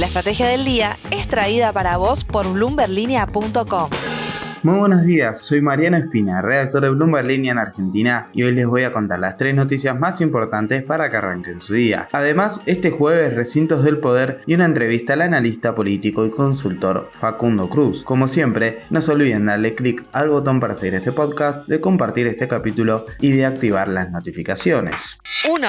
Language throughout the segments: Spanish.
estrategia del día es traída para vos por bloomberlinia.com. Muy buenos días, soy Mariano Espina, redactor de Bloomberg Línea en Argentina, y hoy les voy a contar las 3 noticias más importantes para que arranquen su día. Además, este jueves, recintos del poder y una entrevista al analista político y consultor Facundo Cruz. Como siempre, no se olviden darle clic al botón para seguir este podcast, de compartir este capítulo y de activar las notificaciones. 1.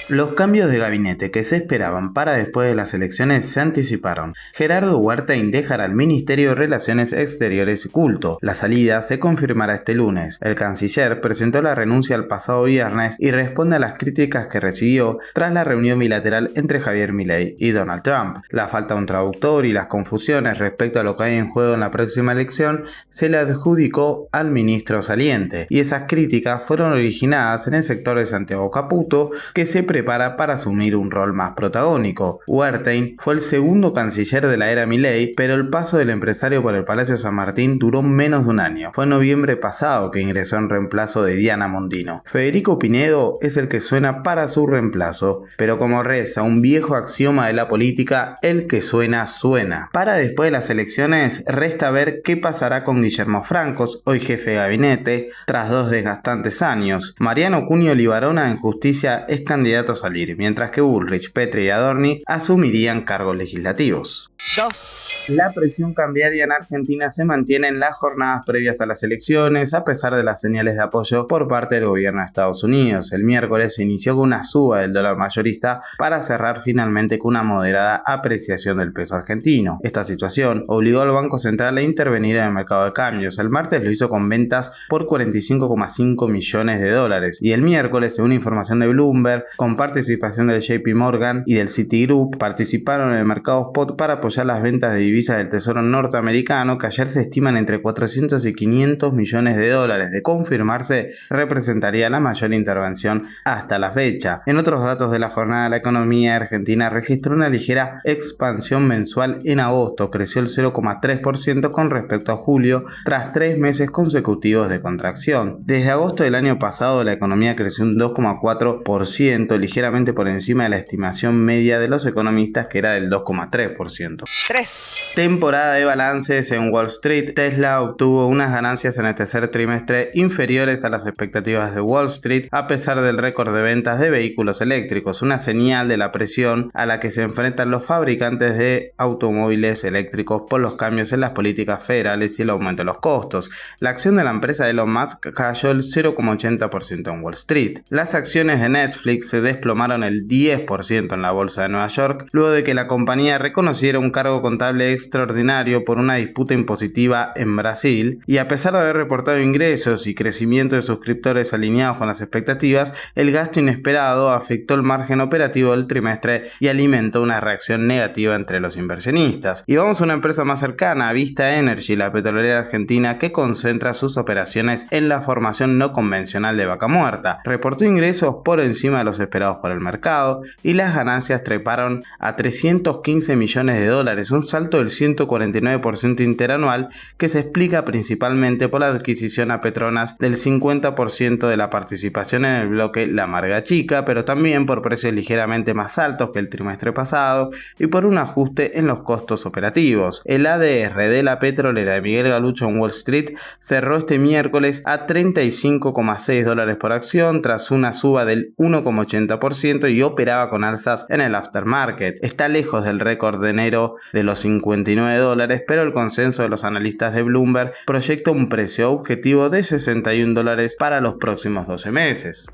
Los cambios de gabinete que se esperaban para después de las elecciones se anticiparon. Gerardo Huertain dejará el Ministerio de Relaciones Exteriores y Culto. La salida se confirmará este lunes. El canciller presentó la renuncia el pasado viernes y responde a las críticas que recibió tras la reunión bilateral entre Javier Milei y Donald Trump. La falta de un traductor y las confusiones respecto a lo que hay en juego en la próxima elección se le adjudicó al ministro saliente, y esas críticas fueron originadas en el sector de Santiago Caputo, que se prepara para asumir un rol más protagónico. Huertain fue el segundo canciller de la era Milei, pero el paso del empresario por el Palacio San Martín duró menos de un año. Fue en noviembre pasado que ingresó en reemplazo de Diana Mondino. Federico Pinedo es el que suena para su reemplazo, pero como reza un viejo axioma de la política, el que suena, suena. Para después de las elecciones, resta ver qué pasará con Guillermo Francos, hoy jefe de gabinete, tras 2 desgastantes años. Mariano Cunio Libarona en Justicia es candidato a salir, mientras que Bullrich, Petri y Adorni asumirían cargos legislativos. 2. La presión cambiaria en Argentina se mantiene en las jornadas previas a las elecciones, a pesar de las señales de apoyo por parte del gobierno de Estados Unidos. El miércoles se inició con una suba del dólar mayorista para cerrar finalmente con una moderada apreciación del peso argentino. Esta situación obligó al Banco Central a intervenir en el mercado de cambios. El martes lo hizo con ventas por 45,5 millones de dólares y el miércoles, según información de Bloomberg, con participación del JP Morgan y del Citigroup, participaron en el mercado spot para apoyar las ventas de divisas del Tesoro norteamericano, que ayer se estiman entre 400 y 500 millones de dólares. De confirmarse, representaría la mayor intervención hasta la fecha. En otros datos de la jornada, la economía argentina registró una ligera expansión mensual en agosto, creció el 0,3% con respecto a julio, tras 3 meses consecutivos de contracción. Desde agosto del año pasado, la economía creció un 2,4%, ligeramente por encima de la estimación media de los economistas, que era del 2,3%. 3. Temporada de balances en Wall Street. Tesla obtuvo unas ganancias en el tercer trimestre inferiores a las expectativas de Wall Street, a pesar del récord de ventas de vehículos eléctricos, una señal de la presión a la que se enfrentan los fabricantes de automóviles eléctricos por los cambios en las políticas federales y el aumento de los costos. La acción de la empresa de Elon Musk cayó el 0,80% en Wall Street. Las acciones de Netflix se desplomaron el 10% en la bolsa de Nueva York, luego de que la compañía reconociera un cargo contable extraordinario por una disputa impositiva en Brasil, y a pesar de haber reportado ingresos y crecimiento de suscriptores alineados con las expectativas, el gasto inesperado afectó el margen operativo del trimestre y alimentó una reacción negativa entre los inversionistas. Y vamos a una empresa más cercana, Vista Energy, la petrolera argentina que concentra sus operaciones en la formación no convencional de Vaca Muerta. Reportó ingresos por encima de los esperados por el mercado y las ganancias treparon a 315 millones de dólares, un salto del 149% interanual que se explica principalmente por la adquisición a Petronas del 50% de la participación en el bloque La Amarga Chica, pero también por precios ligeramente más altos que el trimestre pasado y por un ajuste en los costos operativos. El ADR de la petrolera de Miguel Galucho en Wall Street cerró este miércoles a $35,6 por acción tras una suba del 1,80% y operaba con alzas en el aftermarket. Está lejos del récord de enero de los $59, pero el consenso de los analistas de Bloomberg proyecta un precio objetivo de $61 para los próximos 12 meses.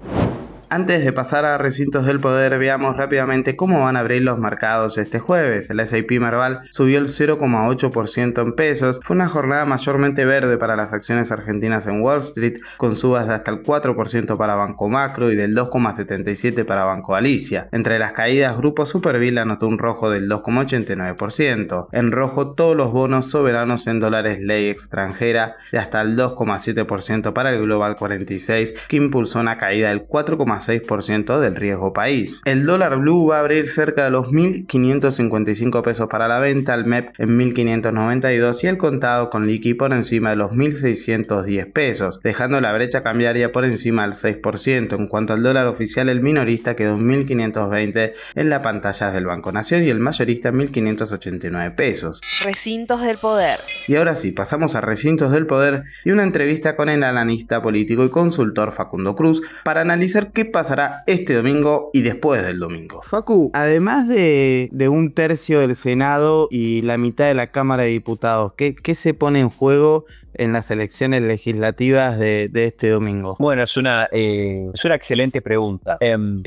Antes de pasar a recintos del poder, veamos rápidamente cómo van a abrir los mercados este jueves. El S&P Merval subió el 0,8% en pesos. Fue una jornada mayormente verde para las acciones argentinas en Wall Street, con subas de hasta el 4% para Banco Macro y del 2,77% para Banco Galicia. Entre las caídas, Grupo Superville anotó un rojo del 2,89%. En rojo, todos los bonos soberanos en dólares ley extranjera de hasta el 2,7% para el Global 46, que impulsó una caída del 4,5% 0,6% del riesgo país. El dólar blue va a abrir cerca de los 1.555 pesos para la venta, el MEP en 1.592 y el contado con liqui por encima de los 1.610 pesos, dejando la brecha cambiaria por encima del 6%. En cuanto al dólar oficial, el minorista quedó en 1.520 en las pantallas del Banco Nación y el mayorista en 1.589 pesos. Recintos del poder. Y ahora sí, pasamos a recintos del poder y una entrevista con el analista político y consultor Facundo Cruz para analizar qué pasará este domingo y después del domingo. Facu, además de un tercio del Senado y la mitad de la Cámara de Diputados, ¿qué se pone en juego en las elecciones legislativas de este domingo? Bueno, es una excelente pregunta. En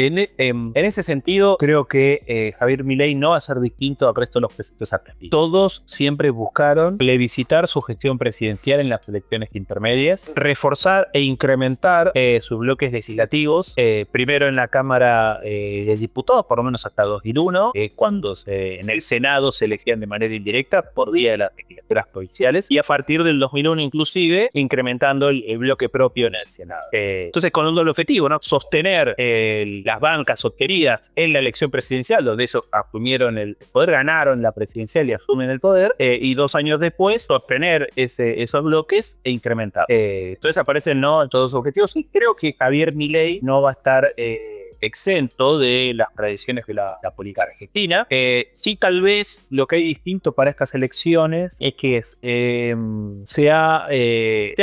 ese sentido, creo que Javier Milei no va a ser distinto al resto de los presidentes argentinos. Todos siempre buscaron plebiscitar su gestión presidencial en las elecciones intermedias, reforzar e incrementar sus bloques legislativos, primero en la Cámara de Diputados, por lo menos hasta 2001, cuando en el Senado se elegían de manera indirecta por vía de las legislaturas provinciales, y a partir del 2001 inclusive incrementando el bloque propio en el Senado. Entonces, con un doble objetivo, ¿no? Sostener las bancas obtenidas en la elección presidencial, donde eso asumieron el poder, ganaron la presidencial y asumen el poder, y 2 años después sostener esos bloques e incrementar. Entonces aparecen, ¿no?, todos los objetivos, y creo que Javier Milei no va a estar exento de las tradiciones de la política argentina. Sí, tal vez lo que hay distinto para estas elecciones es que se ha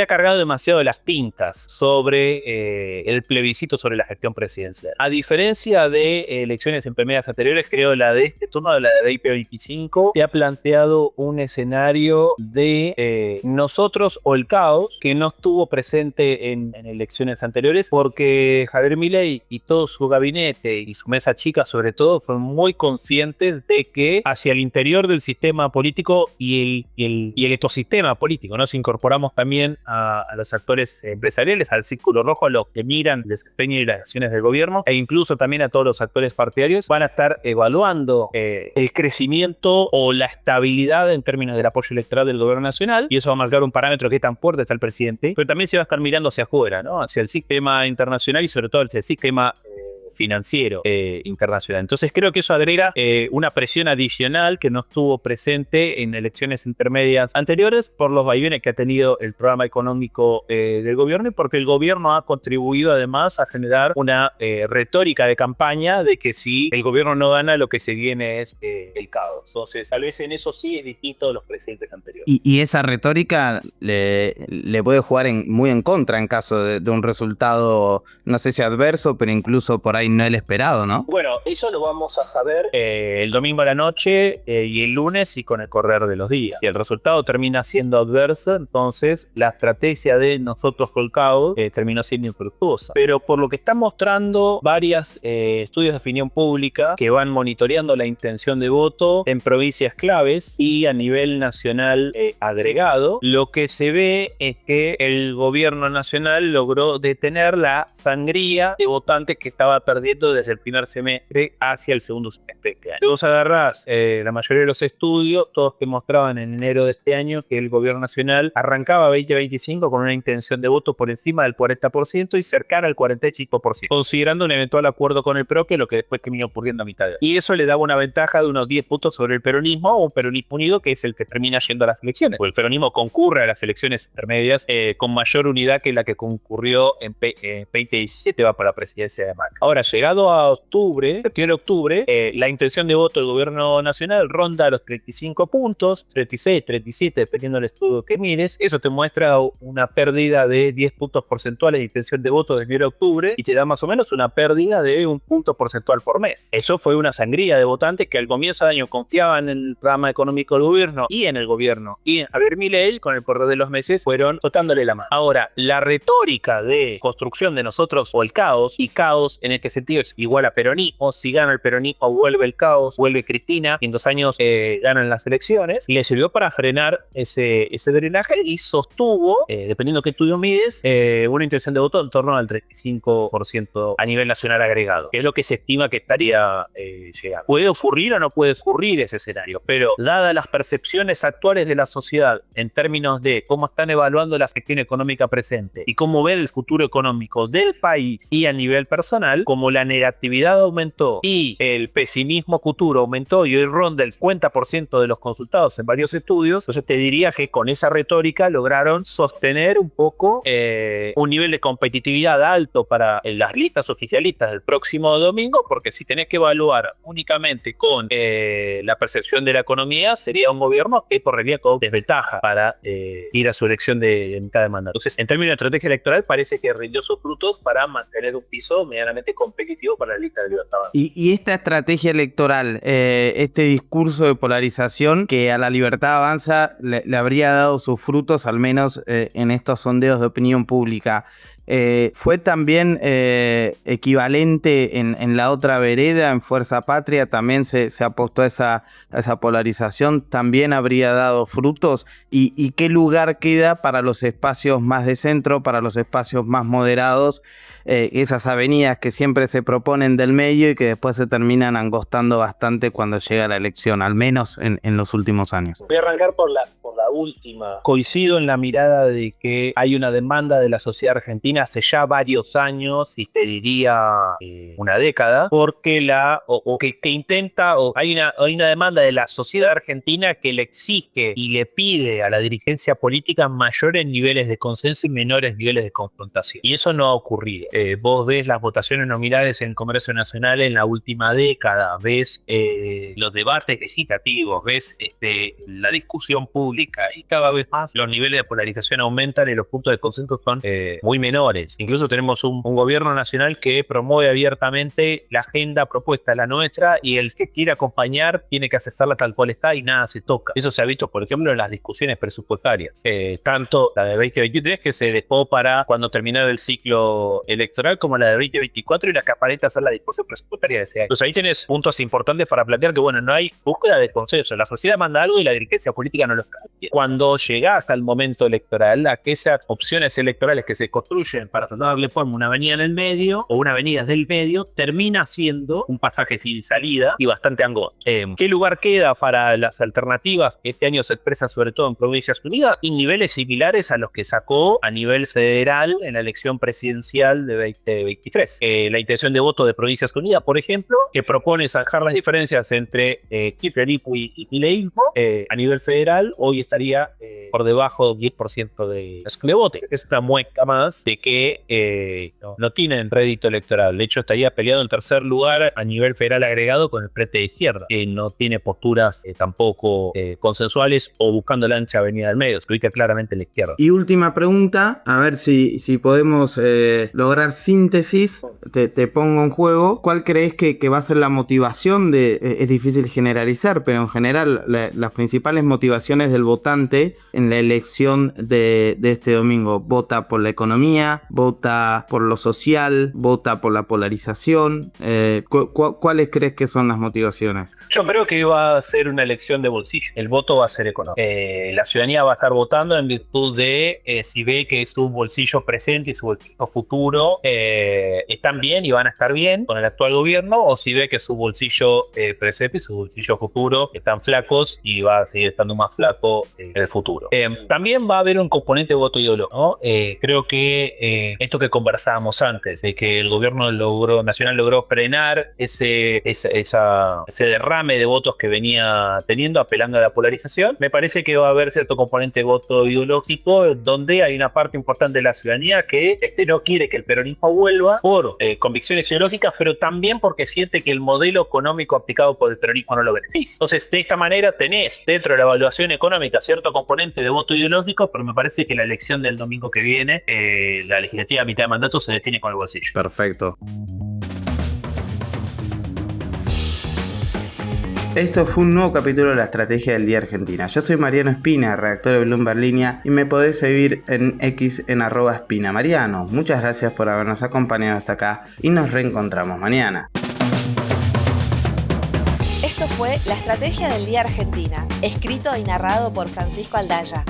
cargado demasiado de las tintas sobre el plebiscito sobre la gestión presidencial. A diferencia de elecciones intermedias anteriores, creo la de este turno, la de IP25, se ha planteado un escenario de nosotros o el caos que no estuvo presente en elecciones anteriores, porque Javier Milei y todo su gabinete y su mesa chica sobre todo fueron muy conscientes de que hacia el interior del sistema político y el ecosistema político, ¿no? Si incorporamos también a los actores empresariales, al círculo rojo, a los que miran el desempeño y las acciones del gobierno, e incluso también a todos los actores partidarios, van a estar evaluando el crecimiento o la estabilidad en términos del apoyo electoral del gobierno nacional, y eso va a marcar un parámetro que tan fuerte está el presidente, pero también se va a estar mirando hacia afuera, ¿no? Hacia el sistema internacional y sobre todo hacia el sistema financiero internacional. Entonces creo que eso agrega una presión adicional que no estuvo presente en elecciones intermedias anteriores por los vaivenes que ha tenido el programa económico del gobierno, y porque el gobierno ha contribuido además a generar una retórica de campaña de que si el gobierno no gana, lo que se viene es el caos. Entonces tal vez en eso sí es distinto de los presidentes anteriores. Y esa retórica le puede jugar muy en contra en caso de un resultado, no sé si adverso, pero incluso por ahí no el esperado, ¿no? Bueno, eso lo vamos a saber el domingo a la noche y el lunes y con el correr de los días. Si el resultado termina siendo adverso, entonces la estrategia de nosotros colcados terminó siendo infructuosa. Pero por lo que están mostrando varios estudios de opinión pública que van monitoreando la intención de voto en provincias claves y a nivel nacional agregado, lo que se ve es que el gobierno nacional logró detener la sangría de votantes que estaba perdiendo desde el primer semestre hacia el segundo semestre de este año. Vos agarrás la mayoría de los estudios, todos que mostraban en enero de este año que el gobierno nacional arrancaba 2025 con una intención de voto por encima del 40% y cercana al 45%, considerando un eventual acuerdo con el PRO, que es lo que después terminó ocurriendo a mitad de año. Y eso le daba una ventaja de unos 10 puntos sobre el peronismo, o un peronismo unido, que es el que termina yendo a las elecciones. Pues el peronismo concurre a las elecciones intermedias con mayor unidad que la que concurrió en 2017, va para la presidencia de Macri. Ahora, llegado a octubre, 1 de octubre, la intención de voto del gobierno nacional ronda los 35 puntos, 36, 37, dependiendo del estudio que mires. Eso te muestra una pérdida de 10 puntos porcentuales de intención de voto desde 1 de octubre y te da más o menos una pérdida de 1 punto porcentual por mes. Eso fue una sangría de votantes que al comienzo de año confiaban en el programa económico del gobierno y en el gobierno y en Javier Milei, con el correr de los meses fueron botándole la mano. Ahora, la retórica de construcción de nosotros o el caos, y caos en este sentido es igual a peronismo. Si gana el peronismo, vuelve el caos, vuelve Cristina, y en 2 años ganan las elecciones, y le sirvió para frenar ese drenaje y sostuvo, dependiendo qué estudio mides, una intención de voto en torno al 35% a nivel nacional agregado, que es lo que se estima que estaría llegar. ¿Puede ocurrir o no puede ocurrir ese escenario? Pero dadas las percepciones actuales de la sociedad en términos de cómo están evaluando la gestión económica presente y cómo ven el futuro económico del país y a nivel personal, como la negatividad aumentó y el pesimismo futuro aumentó y hoy ronda el 50% de los consultados en varios estudios, entonces te diría que con esa retórica lograron sostener un poco un nivel de competitividad alto para las listas oficialistas del próximo domingo, porque si tenés que evaluar únicamente con la percepción de la economía, sería un gobierno que correría con desventaja para ir a su elección de mitad de mandato. Entonces, en términos de estrategia electoral, parece que rindió sus frutos para mantener un piso medianamente competitivo para la lista de Libertad. Y esta estrategia electoral, este discurso de polarización que a la Libertad Avanza le habría dado sus frutos, al menos en estos sondeos de opinión pública, ¿fue también equivalente en la otra vereda, en Fuerza Patria? ¿También se apostó a esa polarización? ¿También habría dado frutos? ¿Y qué lugar queda para los espacios más de centro, para los espacios más moderados? Esas avenidas que siempre se proponen del medio y que después se terminan angostando bastante cuando llega la elección, al menos en los últimos años. Voy a arrancar por la última. Coincido en la mirada de que hay una demanda de la sociedad argentina hace ya varios años, y te diría una década, porque que intenta, o hay una demanda de la sociedad argentina que le exige y le pide a la dirigencia política mayores niveles de consenso y menores niveles de confrontación. Y eso no ha ocurrido. Vos ves las votaciones nominales en el Congreso Nacional en la última década, ves los debates legislativos, ves la discusión pública, y cada vez más los niveles de polarización aumentan y los puntos de consenso son muy menores. Incluso tenemos un gobierno nacional que promueve abiertamente la agenda propuesta de la nuestra, y el que quiere acompañar tiene que aceptarla tal cual está y nada se toca. Eso se ha visto, por ejemplo, en las discusiones presupuestarias. Tanto la de 2023, que se dejó para cuando terminara el ciclo electoral, como la de 2024 y la que aparenta ser la discusión presupuestaria de ese año. Entonces ahí tenés puntos importantes para plantear que, bueno, no hay búsqueda de consenso. La sociedad manda algo y la dirigencia política no lo cambia. Cuando llega hasta el momento electoral, aquellas opciones electorales que se construyen para tratar de darle forma a una avenida en el medio o una avenida del medio, termina siendo un pasaje sin salida y bastante angosto. ¿Qué lugar queda para las alternativas que este año se expresan sobre todo en Provincias Unidas? Y niveles similares a los que sacó a nivel federal en la elección presidencial de 2023. La intención de voto de Provincias Unidas, por ejemplo, que propone zanjar las diferencias entre kirchnerismo y mileísmo a nivel federal, hoy estaría por debajo del 10% de las que le voten. Esta muestra más de que no tienen rédito electoral. De hecho, estaría peleado en tercer lugar a nivel federal agregado con el Frente de Izquierda, que no tiene posturas tampoco consensuales o buscando la ancha avenida del medio. Se ubica claramente en la izquierda. Y última pregunta, a ver si podemos lograr síntesis. Te pongo en juego. ¿Cuál crees que va a ser la motivación es difícil generalizar, pero en general las principales motivaciones del votante en la elección de este domingo? ¿Vota por la economía? ¿Vota por lo social? ¿Vota por la polarización? ¿Cuáles crees que son las motivaciones? Yo creo que va a ser una elección de bolsillo. El voto va a ser económico. La ciudadanía va a estar votando en virtud de si ve que su bolsillo presente y su bolsillo futuro están bien y van a estar bien con el actual gobierno, o si ve que su bolsillo presente y su bolsillo futuro están flacos y va a seguir estando más flaco en el futuro. También va a haber un componente de voto ideológico, ¿no? Creo que esto que conversábamos antes, de que el gobierno nacional logró frenar ese derrame de votos que venía teniendo, apelando a la polarización, me parece que va a haber cierto componente de voto ideológico, donde hay una parte importante de la ciudadanía que no quiere que el peronismo vuelva por convicciones ideológicas, pero también porque siente que el modelo económico aplicado por el peronismo no lo beneficia. Entonces, de esta manera tenés dentro de la evaluación económica cierto componente de voto ideológico, pero me parece que la elección del domingo que viene, la legislativa a mitad de mandato, se detiene con el bolsillo. Perfecto. Esto fue un nuevo capítulo de la Estrategia del Día Argentina. Yo soy Mariano Espina, redactor de Bloomberg Línea, y me podés seguir en X en @espinamariano. Muchas gracias por habernos acompañado hasta acá y nos reencontramos mañana. Esto fue La Estrategia del Día Argentina, escrito y narrado por Francisco Aldaya.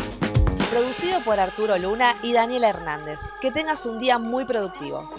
Producido por Arturo Luna y Daniela Hernández. Que tengas un día muy productivo.